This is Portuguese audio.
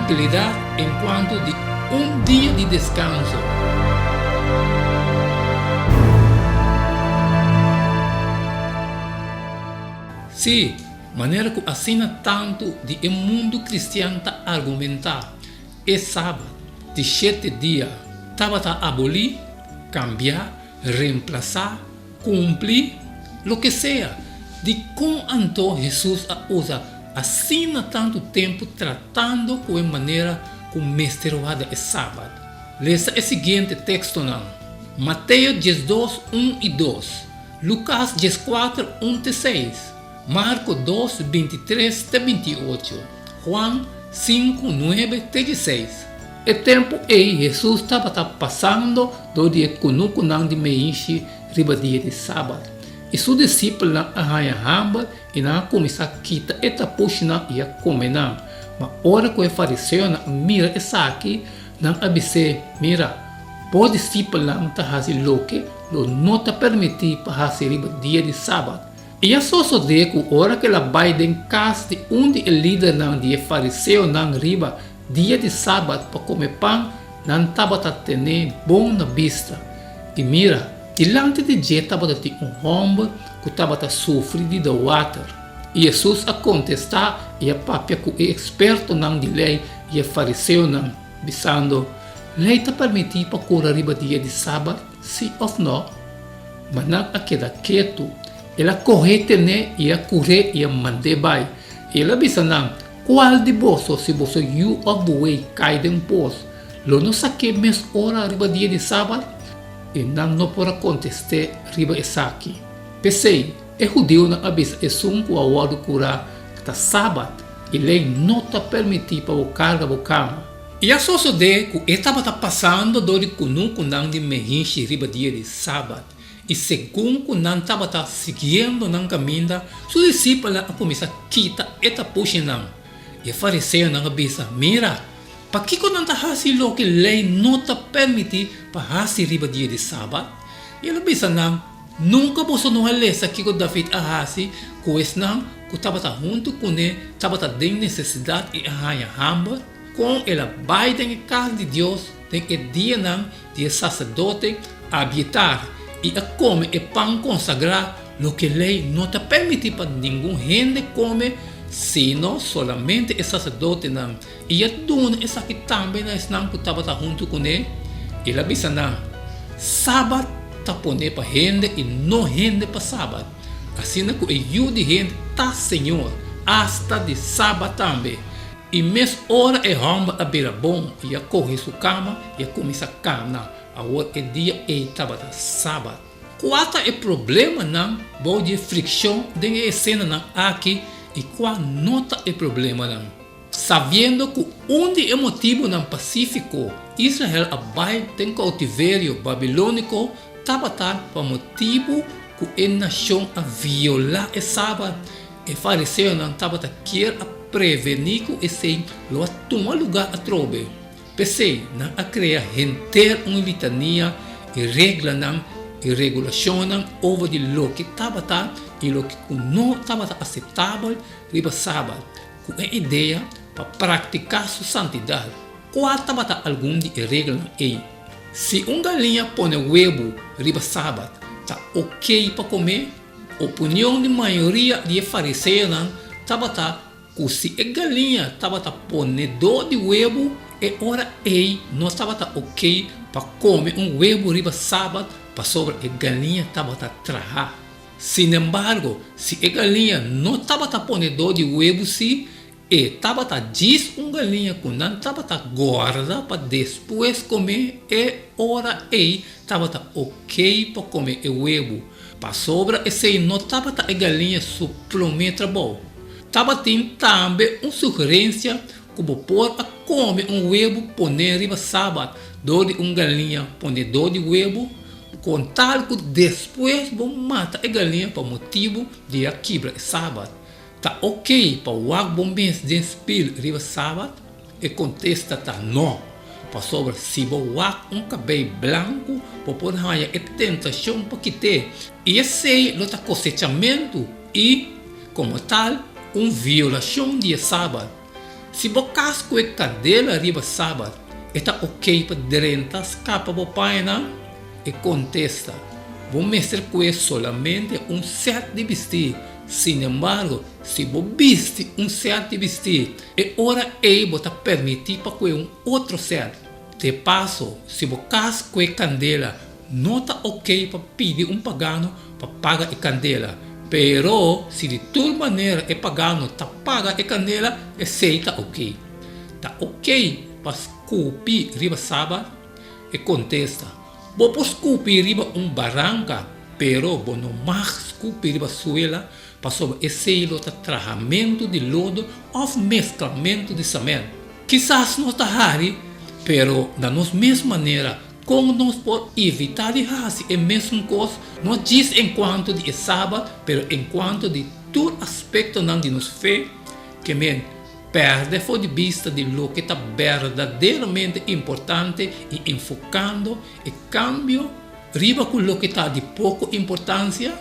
tranquilidad en cuanto de un día de descanso. Sí, maneira que assina tanto de o mundo cristiano tá argumentar, é sábado, de 7 dias, estava a abolir, cambiar, reemplazar, cumprir, lo que seja, de como então Jesus usa assina tanto tempo tratando com a maneira como mesterada é sábado. Leia o seguinte texto não. Mateus 12, 1 e 2, Lucas 14, 1 e 6, Marcos 2, 23 e 28, Juan 5, 9 e 16. O tempo aí Jesus estava passando do dia Kununkunang de Meinshi, riba dia de sábado. E seus discípulos arranhavam e não começaram a quitar e puxar e a comer. Mas hora que o fariseu mira essa aqui, não abisse, mira, o discípulo não está fazendo o que não está permitido para fazer riba dia de sábado. E a só de que hora que ela vai em casa de onde o líder não de fariseu não riba dia de sábado para comer pão, não estava tendo bom na vista. E mira, diante de dia estava homem que estava sofrendo de water. E Jesus a contestar e a papia que o experto não de lei e a fariseu não, dizendo, lei está permitido para curar riba dia de sábado, sim ou não? Mas não a queda quieto. Ela correte né e a correr e a mandar vai. Ela disse não, qual de vós se você you of the way cai de poço, lo não saque mes hora riba dia de sábado e não pode contestar riba essa aqui. Pensei, é judeu não avisa é sunco a hora de curar que sábado e lei não está permitido para o carga a cama. E a só de que estava passando do de Kununkunang de Meinshi riba dia de sábado. E segundo não estava seguindo no caminho, os discípulos começaram a quitar e puxar não. E o fariseu não avisa, mira, para que não está fazendo o que a lei não está permitindo para fazer riba dia de sábado? E ele avisa não, nunca você não lê isso aqui que David a fazer, com isso não, que estava junto com ele, estava de necessidade e arranha hamba, com ela vai em casa de Deus, tem o dia não, de sacerdote, habitar. E a come e pão consagrado, lo que a lei não está permitido para nenhum gente comer, sino solamente o sacerdote não. E a dona essa aqui também não que estava junto com ele. Ele avisa não, sábado está pondo para gente e não gente para sábado. Assim que o ajuda de gente está Senhor, hasta de sábado também. E mesmo hora é ramba a beira bom, e a correr sua cama e a começar a cama. Agora é dia e estava sábado. Qual é o problema não? Bom de fricção de cena não aqui e qual nota é o problema não? Sabendo que onde é motivo no Pacífico, Israel abai tem cautivério babilônico estava para motivo que a nação a violar o sábado. E fariseu não estava quer a prevenir que esse lo toma lugar a trobe. Pensei não a criar renter uma litania e regra não e regulação não over de lo que estava e lo que não estava aceitável riba sábado com a ideia para praticar sua santidade. Qual estava algum de regra aí? Se galinha põe huevo riba sábado, está ok para comer? Opinião de maioria de fariseus não estava que se a galinha estava ponedor de huevo e ora ei não estava ok para comer huevo riba sábado para sobre a galinha estava trabalhar. Sin embargo, se a galinha não estava ponedor de huevo se e estava diz galinha que não estava guarda para depois comer e ora ei estava ok para comer o huevo. Para sobre esse não estava a galinha suplemento bom. Estava também uma sugerência que o pôr a comer huevo poner riba sábado, dor de galinha ponedor de huevo, com tal que depois vão matar a galinha por motivo de a quebra sábado. Está ok para o água bom bem de espírito riba sábado? E contesta não. Para sobre se o cabelo branco, para pôr a tentação para quitar. E esse é o cosechamento e, como tal, uma violação de sábado. Se você casco e cadela riba sábado, está ok para direita escapa para pai, não? E contesta, vou mexer com isso solamente um set de vestir. Sin embargo, se você veste um set de vestir, é hora aí você permitir para com outro set. De passo, se você casco e candela, não está ok para pedir pagano para pagar a candela. Pero, se de toda maneira é pagano está paga a candela, aceita ok. Está ok para esculpir riba sábado e contesta. Você pode esculpir riba barranca, pero você não mais esculpir riba suela para sobre esse tratamento de lodo ou mesclamento de semente. Quizás não está raro, pero da mesma maneira, como nós podemos evitar de fazer a mesma coisa, não diz enquanto de sábado, pero enquanto de todo aspecto de nossa fé, que perde de vista de lo que está verdadeiramente importante e enfocando e cambio riba com lo que está de pouca importância.